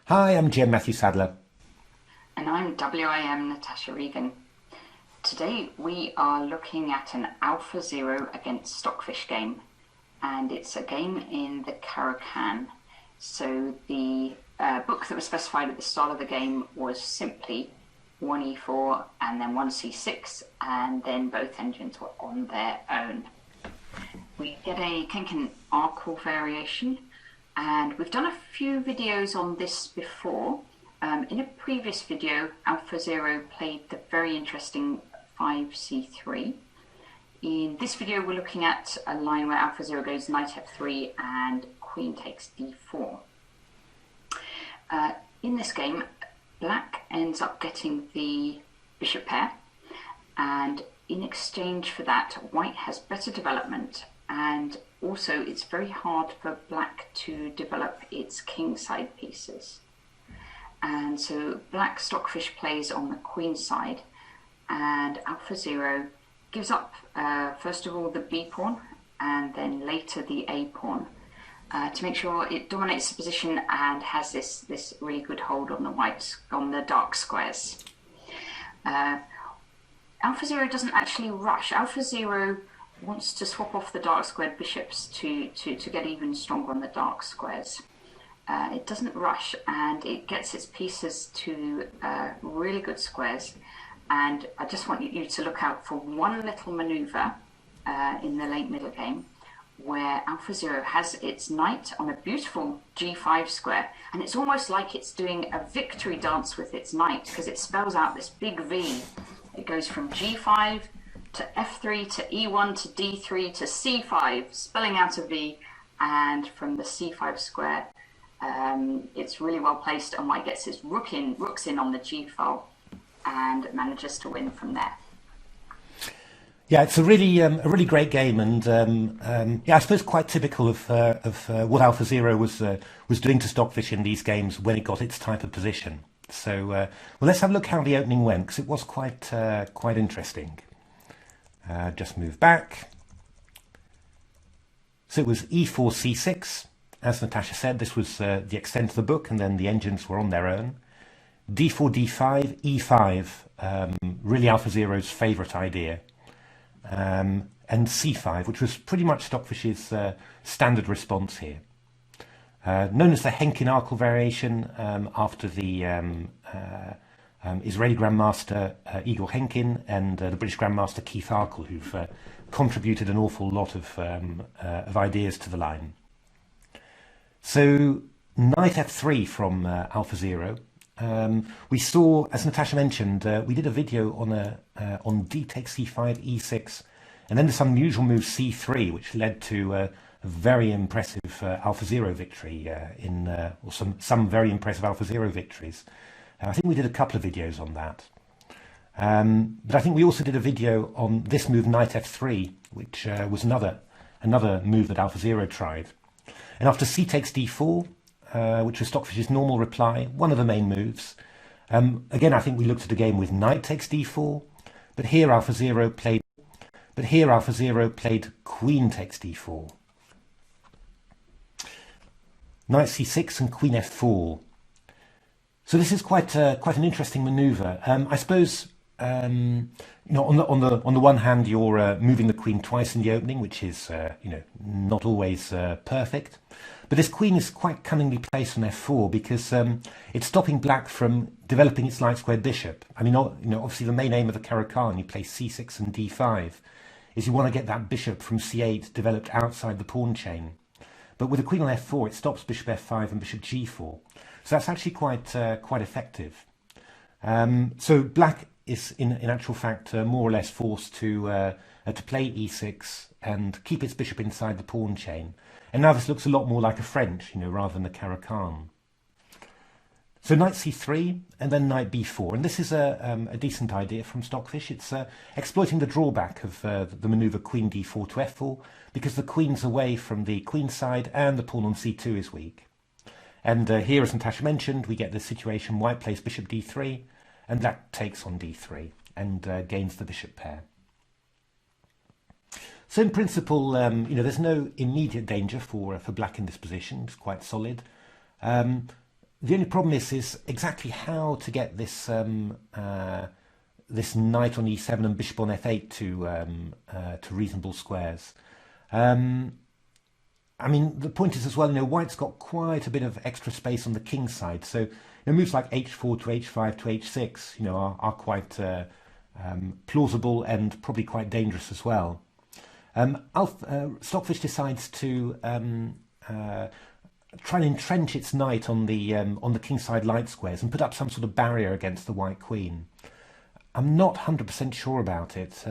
Hi, I'm GM Matthew Sadler. And I'm WIM Natasha Regan. Today we are looking at an AlphaZero against Stockfish game, and it's a game in the Caro-Kann. So the book that was specified at the start of the game was simply 1e4 and then 1c6, and then both engines were on their own. We get a Khenkin-Arkell variation, and we've done a few videos on this before. In a previous video, AlphaZero played the very interesting 5c3. In this video, we're looking at a line where AlphaZero goes knight f3 and queen takes d4. In this game, black ends up getting the bishop pair, and in exchange for that, white has better development, and also it's very hard for black to develop its kingside pieces. And so black Stockfish plays on the queen side, and AlphaZero gives up first of all the b pawn and then later the a pawn to make sure it dominates the position and has this really good hold on the dark squares. AlphaZero doesn't actually rush. AlphaZero wants to swap off the dark squared bishops to get even stronger on the dark squares. It doesn't rush, and it gets its pieces to really good squares. And I just want you to look out for one little maneuver in the late middle game where AlphaZero has its knight on a beautiful g5 square, and it's almost like it's doing a victory dance with its knight because it spells out this big V. It goes from g5 to f3 to e1 to d3 to c5, spelling out a V, and from the c5 square, it's really well placed, and white gets his rooks in on the g file and manages to win from there. Yeah, it's a really great game, and yeah, I suppose quite typical of what AlphaZero was doing to Stockfish in these games when it got its type of position. So, well, let's have a look how the opening went, because it was quite interesting. Just move back. So it was e4 c6. As Natasha said, this was the extent of the book, and then the engines were on their own. d4, d5, e5, really AlphaZero's favourite idea. And c5, which was pretty much Stockfish's standard response here. Known as the Khenkin-Arkell variation, after the Israeli Grandmaster Igor Khenkin and the British Grandmaster Khenkin-Arkell, who've contributed an awful lot of ideas to the line. So knight f3 from AlphaZero. We saw, as Natasha mentioned, we did a video on d takes c5, e6, and then there's some unusual move c3, which led to a very impressive AlphaZero victory or some very impressive AlphaZero victories. I think we did a couple of videos on that. But I think we also did a video on this move, knight f3, which was another move that AlphaZero tried. And after c takes d4, which was Stockfish's normal reply, one of the main moves. Again, I think we looked at a game with knight takes d4, but here AlphaZero played queen takes d4. Knight c6 and queen f4. So this is quite an interesting maneuver. I suppose on the one hand you're moving the queen twice in the opening, which is not always perfect. But this queen is quite cunningly placed on f4 because it's stopping black from developing its light squared bishop. I mean, obviously the main aim of the Caro-Kann, you play c6 and d5, is you want to get that bishop from c8 developed outside the pawn chain. But with the queen on f4, it stops bishop f5 and bishop g4. So that's actually quite effective. So black is in actual fact more or less forced to play e6 and keep its bishop inside the pawn chain. And now this looks a lot more like a French, rather than the Caro-Kann. So knight c3 and then knight b4, and this is a decent idea from Stockfish. It's exploiting the drawback of the maneuver queen d4 to f4, because the queen's away from the queen side and the pawn on c2 is weak. And here, as Natasha mentioned, we get the situation white plays bishop d3, and that takes on d3 and gains the bishop pair. So in principle, there's no immediate danger for black in this position. It's quite solid. The only problem is exactly how to get this this knight on e7 and bishop on f8 to reasonable squares. I mean, the point is as well, white's got quite a bit of extra space on the king side, so moves like h4 to h5 to h6, are quite plausible and probably quite dangerous as well. Stockfish decides to try and entrench its knight on the king side light squares and put up some sort of barrier against the white queen. I'm not 100% sure about it,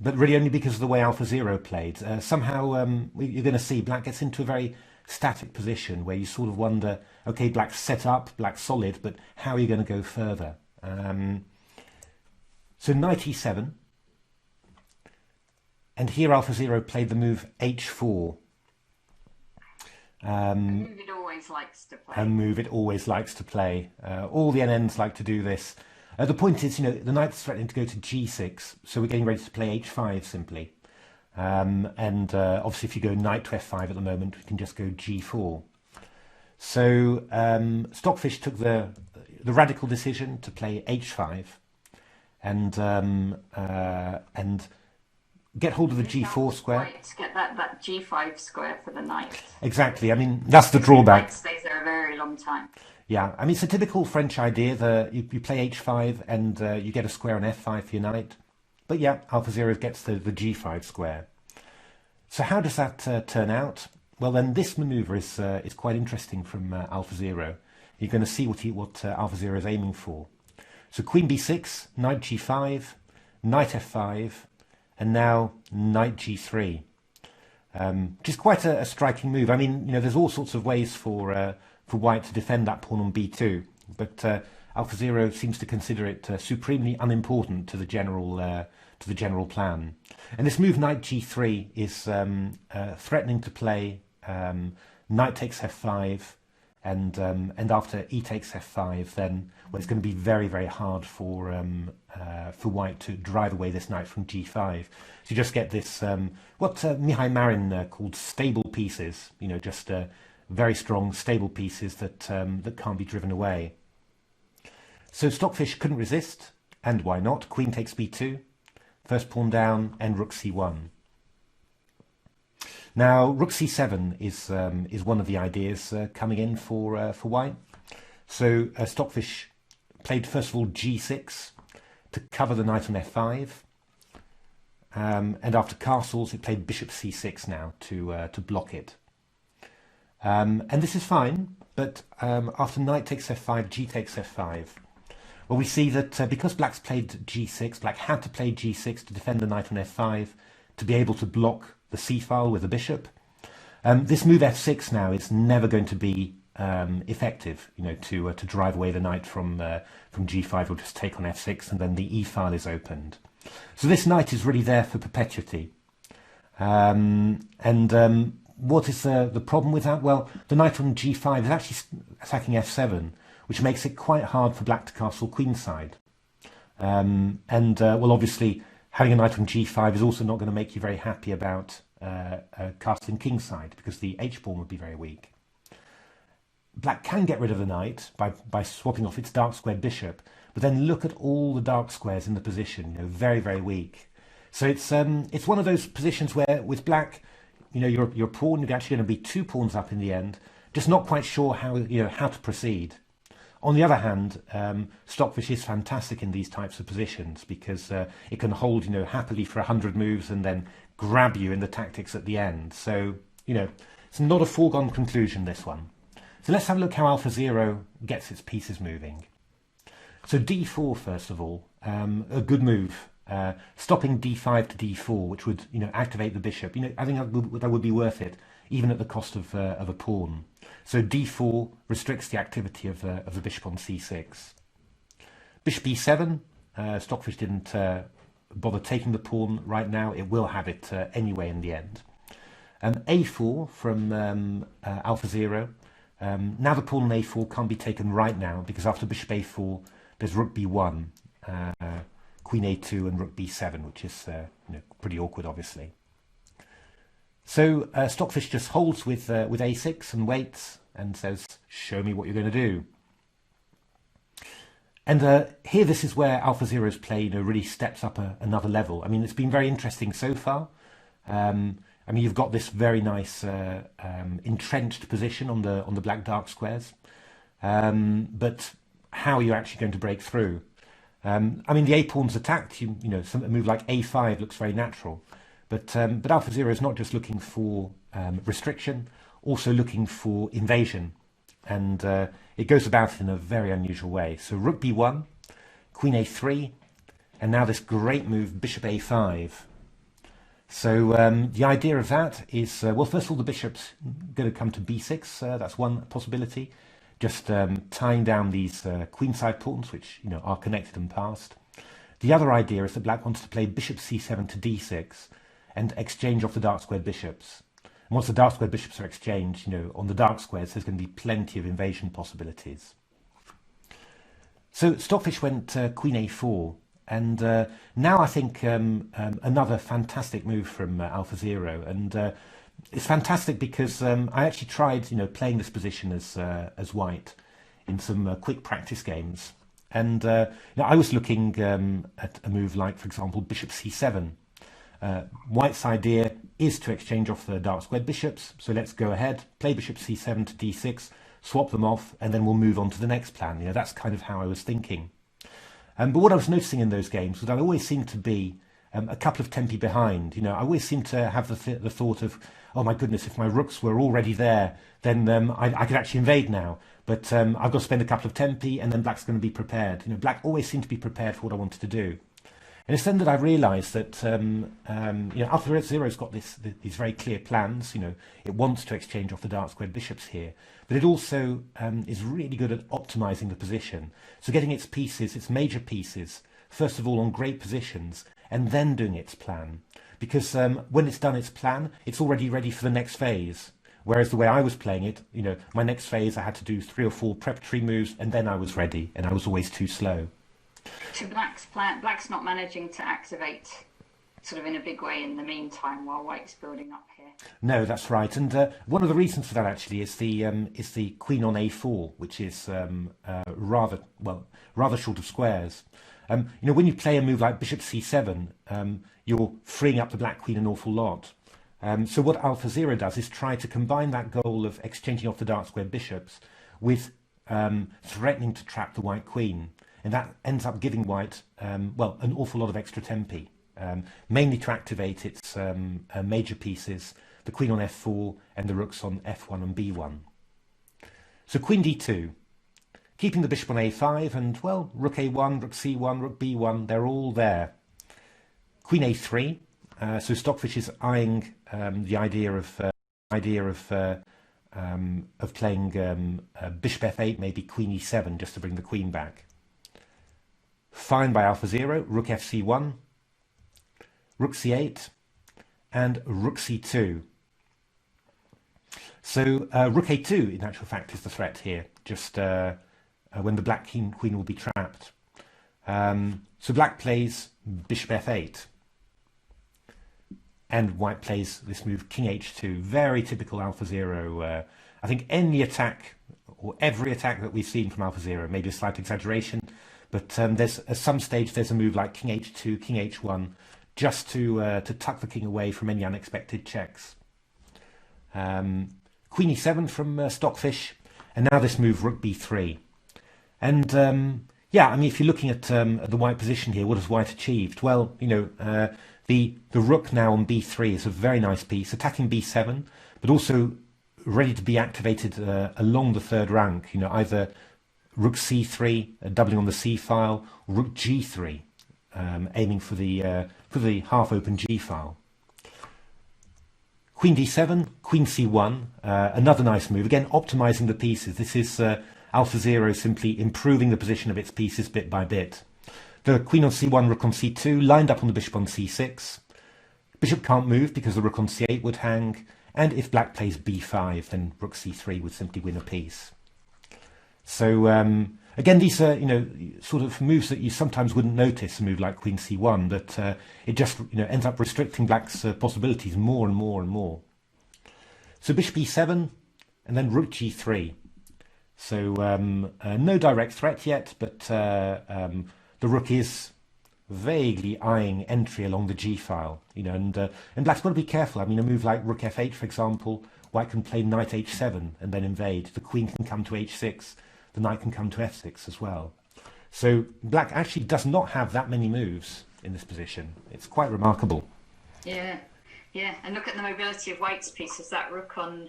but really only because of the way AlphaZero played. Somehow you're going to see black gets into a very static position where you sort of wonder, okay, black's set up, black's solid, but how are you going to go further? So knight e7, and here AlphaZero played the move h4. A move it always likes to play. A move it always likes to play. All the NNs like to do this. The point is, the knight's threatening to go to g6, so we're getting ready to play h5 simply. And obviously if you go knight to f5 at the moment, we can just go g4. So Stockfish took the radical decision to play h5 and get hold of the g4 square. Right, to get that g5 square for the knight. Exactly. I mean, that's the drawback. The knight stays there a very long time. Yeah, I mean, it's a typical French idea that you play h5 and you get a square on f5 for your knight. But yeah, AlphaZero gets the g5 square. So how does that turn out? Well, then this manoeuvre is quite interesting from AlphaZero. You're going to see what AlphaZero is aiming for. So queen b6, knight g5, knight f5, and now knight g3. Which is quite a striking move. I mean, there's all sorts of ways for white to defend that pawn on b2, but AlphaZero seems to consider it supremely unimportant to the general plan. And this move knight g3 is threatening to play knight takes f5, and after e takes f5, then it's going to be very, very hard for white to drive away this knight from g5. So you just get this what Mihai Marin called stable pieces. Just very strong, stable pieces that can't be driven away. So Stockfish couldn't resist, and why not? Queen takes b2, first pawn down, and rook c1. Now rook c7 is one of the ideas coming in for white. So Stockfish played first of all g6 to cover the knight on f5, and after castles it played bishop c6 now to block it. And this is fine, but after knight takes f5, g takes f5, well, we see that because black's played g6, black had to play g6 to defend the knight on f5 to be able to block the c-file with the bishop. This move f6 now is never going to be effective, to drive away the knight from g5. We'll just take on f6, and then the e-file is opened. So this knight is really there for perpetuity. What is the problem with that? Well, the knight on g5 is actually attacking f7, which makes it quite hard for black to castle queenside. Well, obviously, having a knight on g5 is also not going to make you very happy about castling kingside, because the h-pawn would be very weak. Black can get rid of the knight by swapping off its dark squared bishop, but then look at all the dark squares in the position, very, very weak. So it's one of those positions where with black, your pawn is actually going to be 2 pawns up in the end, just not quite sure how to proceed. On the other hand, Stockfish is fantastic in these types of positions because it can hold, happily for 100 moves and then grab you in the tactics at the end. So, it's not a foregone conclusion, this one. So let's have a look how AlphaZero gets its pieces moving. So d4, first of all, a good move. Stopping d5 to d4, which would, activate the bishop. I think that would be worth it, even at the cost of a pawn. So d4 restricts the activity of the bishop on c6. Bishop e7, Stockfish didn't bother taking the pawn right now. It will have it anyway in the end. a4 from AlphaZero. Now the pawn on a4 can't be taken right now, because after bishop a4, there's rook b1, queen a2 and rook b7, which is pretty awkward, obviously. So Stockfish just holds with a6 and waits, and says, show me what you're going to do. And here, this is where AlphaZero's play really steps up another level. I mean, it's been very interesting so far. I mean, you've got this very nice entrenched position on the black dark squares. But how are you actually going to break through? I mean, the a-pawn's attacked. A move like a5 looks very natural. But AlphaZero is not just looking for restriction, also looking for invasion. And it goes about it in a very unusual way. So rook b1, queen a3, and now this great move, bishop a5. So the idea of that is, well, first of all, the bishop's going to come to b6. That's one possibility. Just tying down these queenside pawns, which are connected and passed. The other idea is that black wants to play bishop c7 to d6 and exchange off the dark squared bishops. And once the dark squared bishops are exchanged, on the dark squares, there's going to be plenty of invasion possibilities. So Stockfish went queen a4, and now I think another fantastic move from AlphaZero, and it's fantastic because I actually tried, playing this position as white in some quick practice games, and I was looking at a move like, for example, bishop c7. White's idea is to exchange off the dark squared bishops, so let's go ahead, play bishop c7 to d6, swap them off, and then we'll move on to the next plan. That's kind of how I was thinking. But what I was noticing in those games was I always seemed to be a couple of tempi behind. I always seemed to have the thought of, oh my goodness, if my rooks were already there, then I could actually invade now. But I've got to spend a couple of tempi, and then black's going to be prepared. Black always seemed to be prepared for what I wanted to do. And it's then that I realised that AlphaZero's got these very clear plans. It wants to exchange off the dark squared bishops here, but it also is really good at optimising the position. So getting its pieces, its major pieces, first of all on great positions, and then doing its plan. Because when it's done its plan, it's already ready for the next phase. Whereas the way I was playing it, my next phase I had to do 3 or 4 preparatory moves, and then I was ready, and I was always too slow. So black's not managing to activate sort of in a big way in the meantime while white's building up here. No, that's right. And one of the reasons for that actually is the queen on a4, which is rather short of squares. When you play a move like bishop c7, you're freeing up the black queen an awful lot. So what AlphaZero does is try to combine that goal of exchanging off the dark square bishops with threatening to trap the white queen. And that ends up giving white, an awful lot of extra tempi, mainly to activate its major pieces, the queen on f4 and the rooks on f1 and b1. So queen d2, keeping the bishop on a5, and, well, rook a1, rook c1, rook b1, they're all there. Queen a3, so Stockfish is eyeing the idea of playing bishop f8, maybe queen e7, just to bring the queen back. Fine by AlphaZero, rook fc1, rook c8, and rook c2. So rook a2, in actual fact, is the threat here, just when the black queen will be trapped. So black plays bishop f8, and white plays this move king h2, very typical AlphaZero. I think any attack, or every attack that we've seen from AlphaZero, maybe a slight exaggeration, but there's at some stage there's a move like king h2, king h1, just to tuck the king away from any unexpected checks. Queen e7 from Stockfish, and now this move rook b3. And I mean, if you're looking at the white position here, what has white achieved? Well, the rook now on b3 is a very nice piece, attacking b7, but also ready to be activated along the third rank. Either rook c3, doubling on the c file, or rook g3, aiming for the half-open g file. Queen d7, queen c1, another nice move. Again, optimizing the pieces. This is AlphaZero simply improving the position of its pieces bit by bit. The queen on c1, rook on c2, lined up on the bishop on c6. Bishop can't move because the rook on c8 would hang, and if black plays b5, then rook c3 would simply win a piece. So again, these are sort of moves that you sometimes wouldn't notice, a move like queen c1, but it just ends up restricting black's possibilities more and more and more. So bishop e7, and then rook g3. So no direct threat yet, but the rook is vaguely eyeing entry along the g file, and black's got to be careful. I mean, a move like rook f8, for example, white can play knight h7 and then invade. The queen can come to h6, the knight can come to f6 as well. So black actually does not have that many moves in this position. It's quite remarkable. Yeah, and look at the mobility of white's pieces. That rook on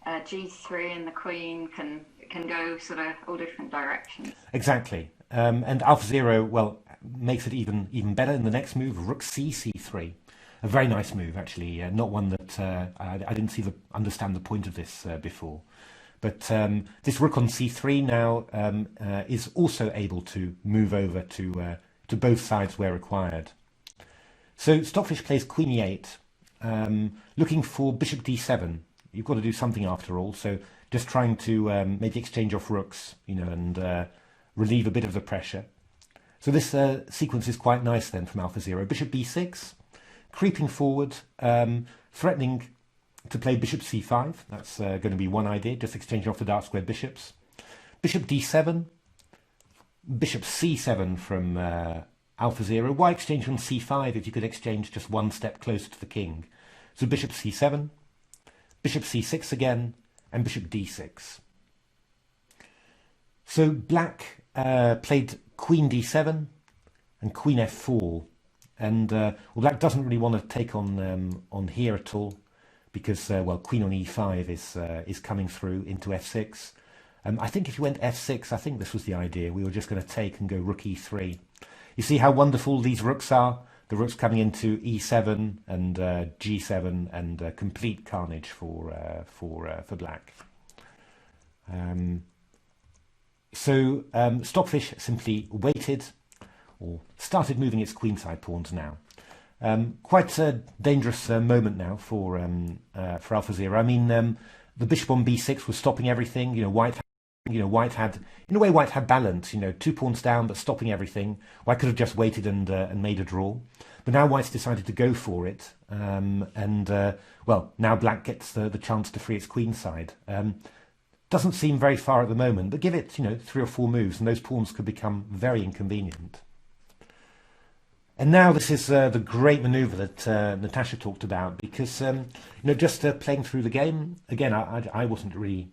g3 and the queen can go sort of all different directions. Exactly. And AlphaZero, well, makes it even better in the next move, Rook Cc3. A very nice move, actually. Not one that I didn't understand the point of this before. But this rook on c3 now is also able to move over to both sides where required. So Stockfish plays queen e8, looking for bishop d7. You've got to do something after all, so just trying to maybe exchange off rooks, and relieve a bit of the pressure. So this sequence is quite nice then from AlphaZero. Bishop b6, creeping forward, threatening to play bishop c5. That's going to be one idea, just exchanging off the dark square bishops. Bishop d7, bishop c7 from AlphaZero. Why exchange on c5 if you could exchange just one step closer to the king? So bishop c7, bishop c6 again, and bishop d6. So black played queen d7 and queen f4, and well, black doesn't really want to take on here at all, because well, queen on e5 is coming through into f6. I think if you went f6, I think this was the idea. We were just going to take and go rook e3. You see how wonderful these rooks are? The rooks coming into e7 and g7, and complete carnage for black. So Stockfish simply waited, or started moving its queenside pawns now. Quite a dangerous moment now for AlphaZero. I mean, the bishop on b6 was stopping everything. White had, in a way, white had balance. 2 pawns down, but stopping everything. White could have just waited and made a draw, but now white's decided to go for it. Well, now black gets the chance to free its queenside. Doesn't seem very far at the moment, but give it 3 or 4 moves, and those pawns could become very inconvenient. And now this is the great manoeuvre that Natasha talked about, because just playing through the game again, I wasn't really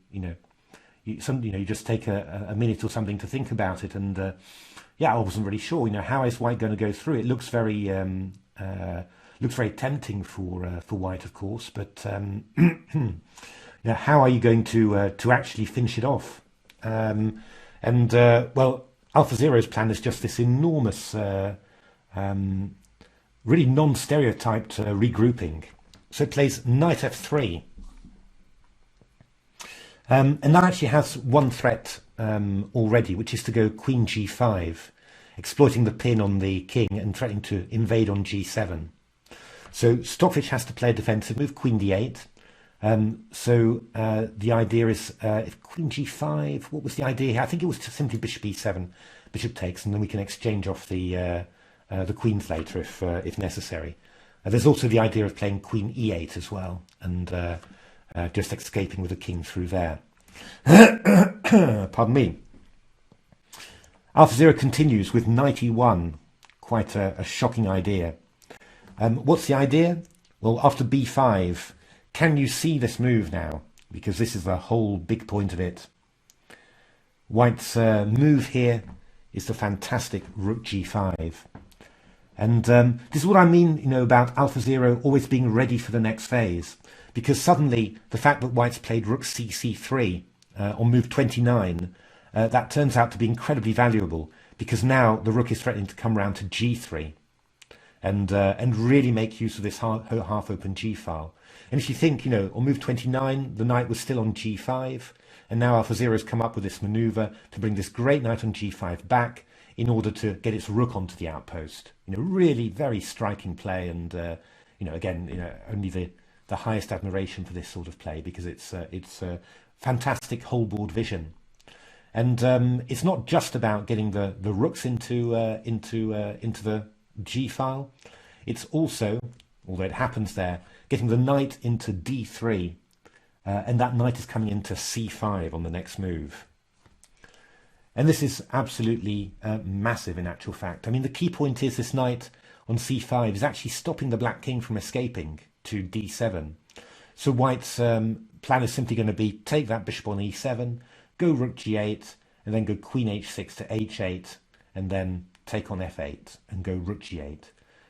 you just take a minute or something to think about it, and yeah, I wasn't really sure how is white going to go through it. Looks very tempting for white, of course, but how are you going to actually finish it off? Well, AlphaZero's plan is just this enormous really non-stereotyped regrouping. So it plays knight f3, and that actually has one threat already, which is to go queen g5, exploiting the pin on the king and threatening to invade on g7. So Stockfish has to play a defensive move, queen d8. So the idea is, if queen g5, what was the idea here? I think it was to simply bishop e7, bishop takes, and then we can exchange off the queens later if necessary. There's also the idea of playing queen e8 as well, and just escaping with the king through there. Pardon me. AlphaZero continues with knight e1, quite a shocking idea. What's the idea? Well, after b5, can you see this move now? Because this is the whole big point of it. White's move here is the fantastic rook g5. And this is what I mean, about AlphaZero always being ready for the next phase. Because suddenly, the fact that white's played rook cc3 on move 29, that turns out to be incredibly valuable, because now the rook is threatening to come round to g3 and really make use of this half-open g-file. And if you think, on move 29, the knight was still on g5, and now AlphaZero's come up with this maneuver to bring this great knight on g5 back in order to get its rook onto the outpost. Really very striking play, and again, only the highest admiration for this sort of play, because it's fantastic whole board vision. And it's not just about getting the rooks into the g file. It's also, although it happens there, getting the knight into d3 and that knight is coming into c5 on the next move. And this is absolutely massive in actual fact. I mean, the key point is this knight on c5 is actually stopping the black king from escaping to d7. So white's plan is simply going to be take that bishop on e7, go rook g8, and then go queen h6 to h8, and then take on f8 and go rook g8.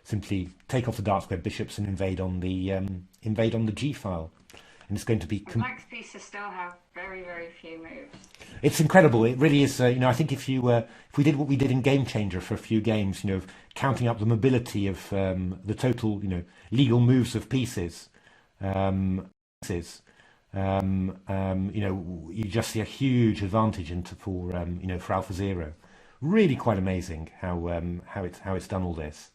Simply take off the dark square bishops and invade on the g file. And it's going to be... Black's pieces still have very, very few moves. It's incredible. It really is. You know, I think if we did what we did in Game Changer for a few games, you know, counting up the mobility of the total, you know, legal moves of pieces, you know, you just see a huge advantage for you know, for AlphaZero. Really quite amazing how it's done all this.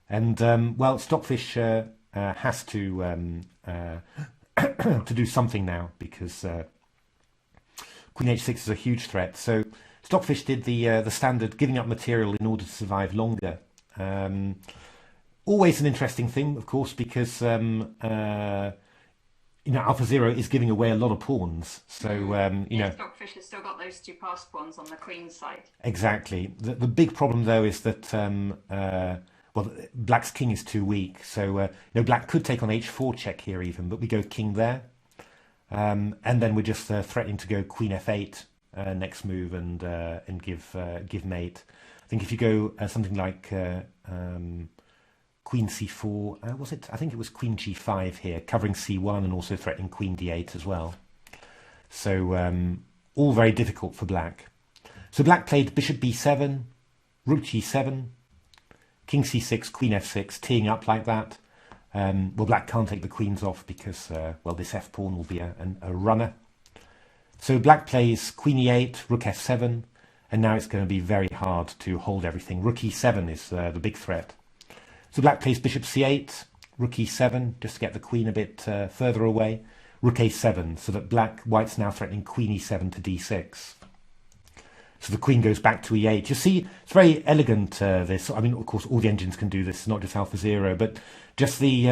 And well, Stockfish has to to do something now, because queen h6 is a huge threat. So Stockfish did the standard giving up material in order to survive longer. Always an interesting thing, of course, because you know, AlphaZero is giving away a lot of pawns. So you know, Stockfish has still got those two pass pawns on the queen side. Exactly. The big problem though is that well, black's king is too weak, so you know, black could take on h4 check here even, but we go king there, and then we're just threatening to go queen f8 next move and give mate. I think if you go something like queen c4, was it? I think it was queen g5 here, covering c1 and also threatening queen d8 as well. So all very difficult for black. So black played bishop b7, rook g7, king c6, queen f6, teeing up like that. Well, black can't take the queens off because, well, this f pawn will be a runner. So black plays queen e8, rook f7, and now it's going to be very hard to hold everything. Rook e7 is the big threat. So black plays bishop c8, rook e7, just to get the queen a bit further away. Rook a7, so that white's now threatening queen e7 to d6. So the queen goes back to e8. You see, it's very elegant, this. I mean, of course, all the engines can do this, not just AlphaZero, but just the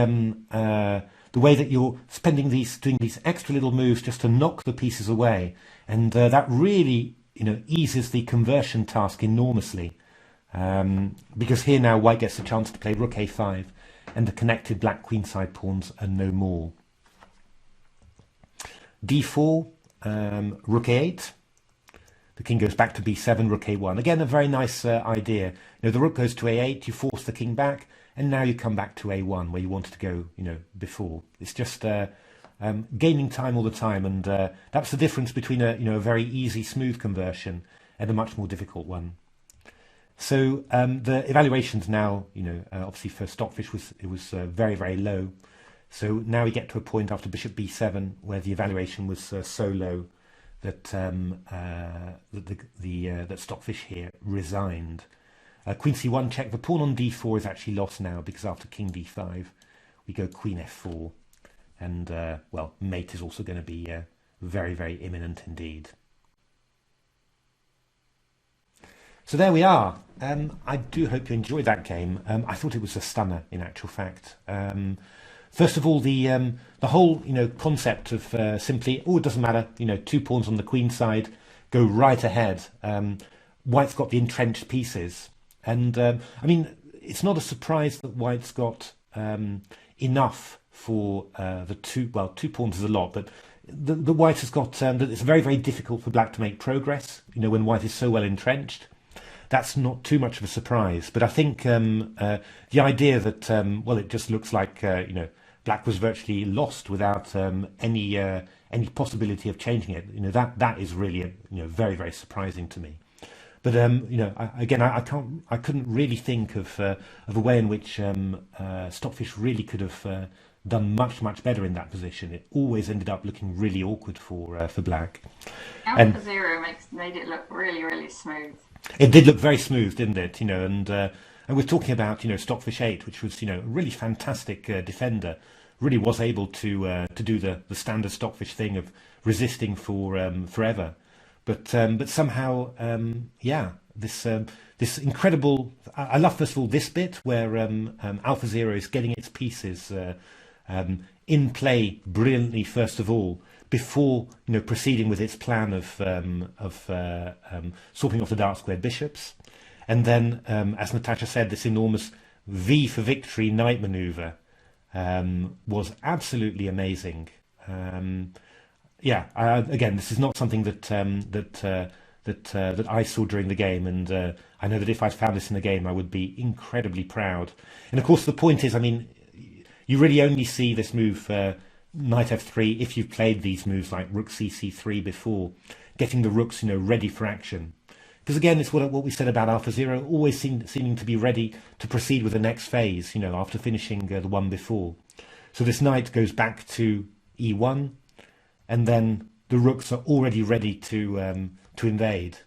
way that you're doing these extra little moves just to knock the pieces away. And that really, you know, eases the conversion task enormously. Because here now white gets a chance to play rook a5, and the connected black queenside pawns are no more. d4, rook a8. The king goes back to b7, rook a1. Again, a very nice idea. You know, the rook goes to a8, you force the king back, and now you come back to a1, where you wanted to go, you know, before. It's just gaining time all the time, and that's the difference between a very easy, smooth conversion and a much more difficult one. So the evaluations now, you know, obviously for Stockfish was very, very low. So now we get to a point after bishop b7 where the evaluation was so low that that Stockfish here resigned. Queen c1 check. The pawn on d4 is actually lost now, because after king d5 we go queen f4, and well, mate is also going to be very, very imminent indeed. So there we are. I do hope you enjoyed that game. I thought it was a stunner in actual fact. First of all, the whole, you know, concept of simply, oh, it doesn't matter, you know, two pawns on the queen side, go right ahead. White's got the entrenched pieces, and I mean, it's not a surprise that white's got enough for the two pawns is a lot, but the white has got that it's very, very difficult for black to make progress. You know, when white is so well entrenched. That's not too much of a surprise, but I think the idea that well, it just looks like you know, black was virtually lost without any possibility of changing it. You know, that is really you know, very, very surprising to me. But you know, I couldn't really think of a way in which Stockfish really could have done much better in that position. It always ended up looking really awkward for black. AlphaZero made it look really, really smooth. It did look very smooth, didn't it? You know, and we're talking about, you know, Stockfish 8, which was, you know, a really fantastic defender. Really was able to do the standard Stockfish thing of resisting for forever, but somehow, yeah, this incredible. I love, first of all, this bit where AlphaZero is getting its pieces in play brilliantly first of all, before proceeding with its plan of swapping off the dark squared bishops, and then as Natasha said, this enormous V for victory knight maneuver was absolutely amazing. Again, this is not something that I saw during the game, and I know that if I'd found this in the game, I would be incredibly proud. And of course, the point is, I mean, you really only see this move knight f3 if you've played these moves like Rook Cc3 before, getting the rooks ready for action. Because again, it's what we said about AlphaZero, always seeming to be ready to proceed with the next phase, after finishing the one before. So this knight goes back to e1, and then the rooks are already ready to invade,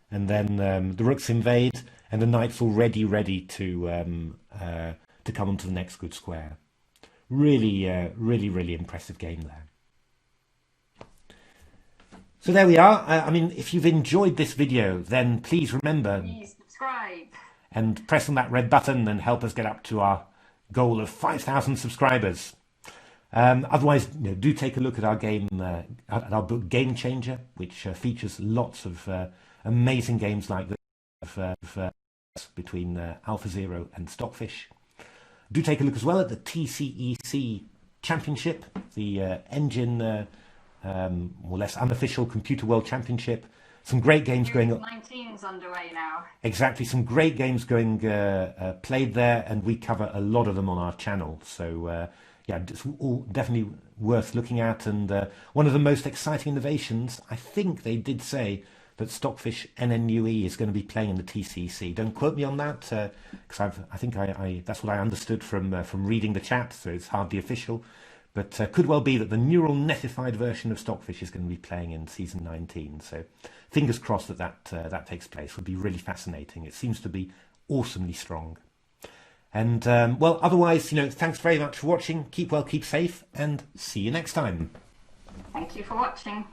and then the rooks invade, and the knight's already ready to come onto the next good square. Really, really impressive game there. So there we are. I mean, if you've enjoyed this video, then please remember, please subscribe and press on that red button and help us get up to our goal of 5,000 subscribers. Otherwise, do take a look at our game, at our book Game Changer, which features lots of amazing games like this between AlphaZero and Stockfish. Do take a look as well at the TCEC Championship, the engine, more or less unofficial Computer World Championship. Some great games going on. 19 is underway now. Exactly, some great games going played there, and we cover a lot of them on our channel. So yeah, it's all definitely worth looking at. And one of the most exciting innovations, I think they did say that Stockfish NNUE is going to be playing in the TCC. Don't quote me on that, because I think that's what I understood from reading the chat, so it's hardly official. But could well be that the neural netified version of Stockfish is going to be playing in season 19. So fingers crossed that takes place. Would be really fascinating. It seems to be awesomely strong. And well, otherwise, thanks very much for watching. Keep well, keep safe, and see you next time. Thank you for watching.